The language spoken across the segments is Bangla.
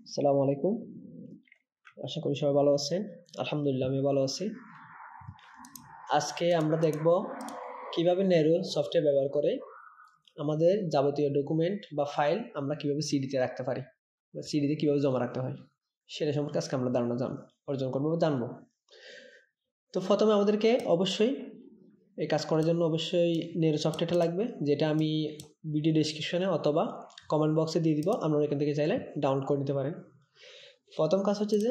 আসসালামু আলাইকুম। আশা করি সবাই ভালো আছেন। আলহামদুলিল্লাহ আমি ভালো আছি। আজকে আমরা দেখব কিভাবে নেরো সফটওয়্যার ব্যবহার করে আমাদের যাবতীয় ডকুমেন্ট বা ফাইল আমরা কিভাবে সিডিতে রাখতে পারি বা সিডিতে কিভাবে জমা রাখতে হয় সেটা সম্পর্কে আজকে আমরা ধারণা অর্জন করবো বা জানবো। তো প্রথমে আমাদেরকে অবশ্যই এই কাজ করার জন্য অবশ্যই নেরো সফটওয়্যারটা লাগবে, যেটা আমি ভিডিও ডেসক্রিপশনে অথবা কমেন্ট বক্সে দিয়ে দিব। আপনারা এখান থেকে চাইলে ডাউনলোড করে নিতে পারেন। প্রথম কাজ হচ্ছে যে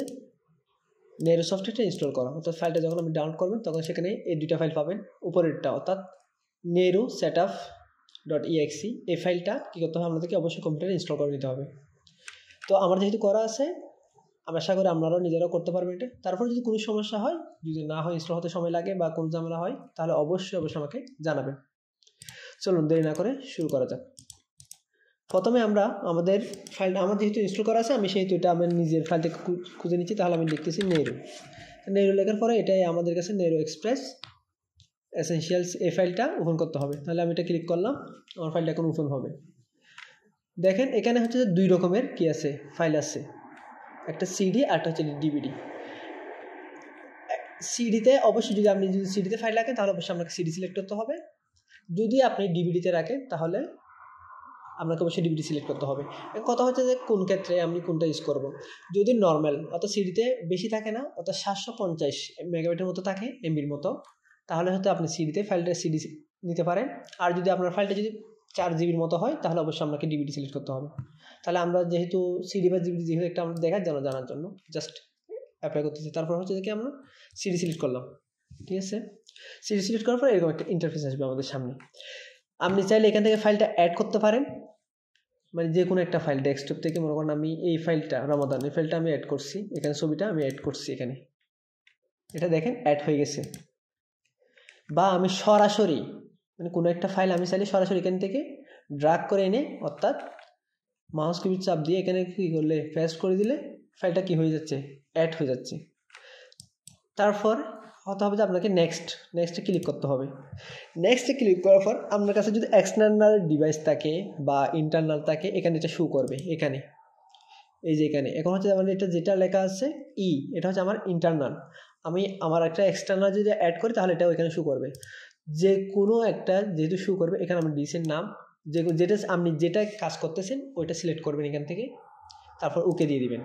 নেরো সফটওয়্যারটা ইনস্টল করা, অর্থাৎ ফাইলটা যখন আপনি ডাউনলোড করবেন তখন সেখানে এই দুইটা ফাইল পাবেন। উপরেরটা অর্থাৎ নেরো setup.exe, এই ফাইলটা কী করতে হবে, আপনাদেরকে অবশ্যই কম্পিউটারে ইনস্টল করে নিতে হবে। তো আমার যেহেতু করা আছে, আমি আশা করি আপনারাও নিজেরাও করতে পারবেন এটা। তারপর যদি কোনো সমস্যা হয়, যদি না হয়, ইনস্টল হতে সময় লাগে বা কোনো ঝামেলা হয়, তাহলে অবশ্যই আমাকে জানাবেন। চলুন দেরি না করে শুরু করা যাক। প্রথমে আমরা আমাদের ফাইলটা, আমার যেহেতু ইনস্টল করা আছে, আমি সেহেতু এটা আমার নিজের ফাইল থেকে খুঁজে নিচ্ছি। তাহলে আমি লিখতেছি নেরো লেখার পরে এটাই আমাদের কাছে নেরো এক্সপ্রেস এসেনশিয়ালস, এই ফাইলটা ওপেন করতে হবে। তাহলে আমি এটা ক্লিক করলাম, আমার ফাইলটা এখন ওপেন হবে। দেখেন এখানে হচ্ছে যে দুই রকমের কি আছে, ফাইল আছে, একটা সিডি আর একটা হচ্ছে ডিভিডি। সিডিতে অবশ্যই যদি আপনি সিডিতে ফাইল রাখেন তাহলে অবশ্যই আপনাকে সিডি সিলেক্ট করতে হবে। যদি আপনি ডিভিডিতে রাখেন তাহলে আপনাকে অবশ্যই ডিভিডি সিলেক্ট করতে হবে। কথা হচ্ছে যে কোন ক্ষেত্রে আমি কোনটা ইউজ করব। যদি নর্মাল অর্থাৎ সিডিতে বেশি থাকে না, অর্থাৎ 750 মেগাবাইটের মতো থাকে, এমবির মতো, তাহলে হয়তো আপনি সিডিতে ফাইলটা সিডি নিতে পারেন। আর যদি আপনার ফাইলটা যদি 4 জিবির মতো হয় তাহলে অবশ্যই আপনাকে ডিভিডি সিলেক্ট করতে হবে। তাহলে আমরা যেহেতু সিডি বা ডিভিডি যেহেতু একটা আমরা জানার জন্য জাস্ট অ্যাপ্লাই করতেছি। তারপর হচ্ছে কি আমরা সিডি সিলেক্ট করলাম, ঠিক আছে। সিডি সিলেক্ট করার পর এরকম একটা ইন্টারফেস আসবে আমাদের সামনে। আপনি চাইলে এখান থেকে ফাইলটা অ্যাড করতে পারেন, মানে যে কোনো একটা ফাইল ডেস্কটপ থেকে, মনে করেন আমি এই ফাইলটা রমাদান, এই ফাইলটা আমি অ্যাড করছি, এখানে ছবিটা আমি অ্যাড করছি, এখানে এটা দেখেন অ্যাড হয়ে গেছে। বা আমি সরাসরি মানে কোনো একটা ফাইল আমি চাইলে সরাসরি এখান থেকে ড্রাগ করে এনে, অর্থাৎ মাউস কিবোর্ড চাপ দিয়ে এখানে কী করলে পেস্ট করে দিলে ফাইলটা কি হয়ে যাচ্ছে, অ্যাড হয়ে যাচ্ছে। তারপর হতে হবে যে আপনাকে নেক্সটে ক্লিক করতে হবে। নেক্সটে ক্লিক করার পর আপনার কাছে যদি এক্সটার্নাল ডিভাইস থাকে বা ইন্টারনাল থাকে, এখানে এটা শো করবে। এখানে এই যে এখানে এখন হচ্ছে আমাদের এটা যেটা লেখা আছে এটা হচ্ছে আমার ইন্টারনাল। আমি আমার একটা এক্সটার্নাল যদি অ্যাড করি তাহলে এটাও এখানে শো করবে। যে কোনো একটা যেহেতু শো করবে, এখানে আমার ডিসের নাম যেটা আপনি যেটা কাজ করতেছেন ওইটা সিলেক্ট করবেন এখান থেকে, তারপর ওকে দিয়ে দিবেন।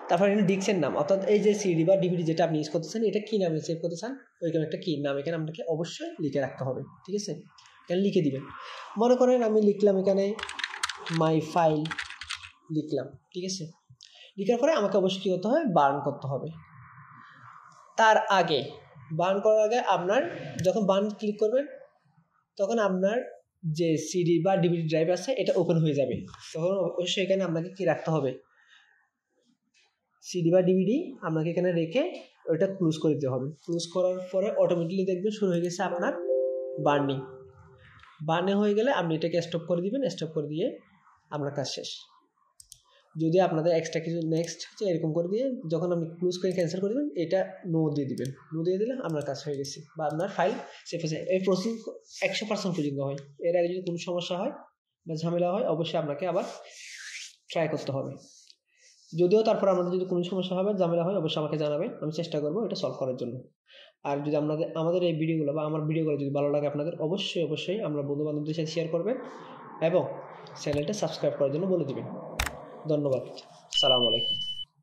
তারপর এখানে ডিস্কের নাম, অর্থাৎ এই যে সিডি বা ডিভিডি যেটা আপনি ইউজ করতেছেন এটা কী নামে সেভ করতে চান, ওইখানে একটা কী নাম এখানে আপনাকে অবশ্যই লিখে রাখতে হবে, ঠিক আছে। এখানে লিখে দিবেন। মনে করেন আমি লিখলাম এখানে মাই ফাইল লিখলাম, ঠিক আছে। লিখার পরে আমাকে অবশ্যই কী করতে হবে, বার্ন করতে হবে। তার আগে বার্ন করার আগে আপনার যখন বার্ন ক্লিক করবেন তখন আপনার যে সিডি বা ডিভিডি ড্রাইভ আছে এটা ওপেন হয়ে যাবে। তখন অবশ্যই এখানে আপনাকে কী রাখতে হবে, সিডি বা ডিভিডি আপনাকে এখানে রেখে ওইটা ক্লোজ করে দিতে হবে। ক্লোজ করার পরে অটোমেটিকলি দেখবেন শুরু হয়ে গেছে আপনার বার্নিং হয়ে গেলে আপনি এটাকে স্টপ করে দিবেন। স্টপ করে দিয়ে আপনার কাজ শেষ। যদি আপনাদের এক্সট্রা কিছু নেক্সট হচ্ছে এরকম করে দিয়ে যখন আপনি ক্লোজ করে ক্যান্সেল করে দেবেন, এটা নো দিয়ে দিবেন। নো দিয়ে দিলে আপনার কাজ হয়ে গেছে বা আপনার ফাইল সেভ হয়েছে। এই প্রসেসিং 100% পর্যন্ত হয়। এর আগে যদি কোনো সমস্যা হয় বা ঝামেলা হয় অবশ্যই আপনাকে আবার ট্রাই করতে হবে। যদিও তারপর আমাদের যদি কোনো সমস্যা হবে, ঝামেলা হয়, অবশ্যই আমাকে জানাবেন, আমি চেষ্টা করবো এটা সলভ করার জন্য। আর যদি আমাদের এই ভিডিওগুলো বা আমার ভিডিওগুলো যদি ভালো লাগে আপনাদের, অবশ্যই আমরা বন্ধুবান্ধবদের সাথে শেয়ার করবেন এবং চ্যানেলটা সাবস্ক্রাইব করার জন্য বলে দেবেন। ধন্যবাদ। আসসালামু আলাইকুম।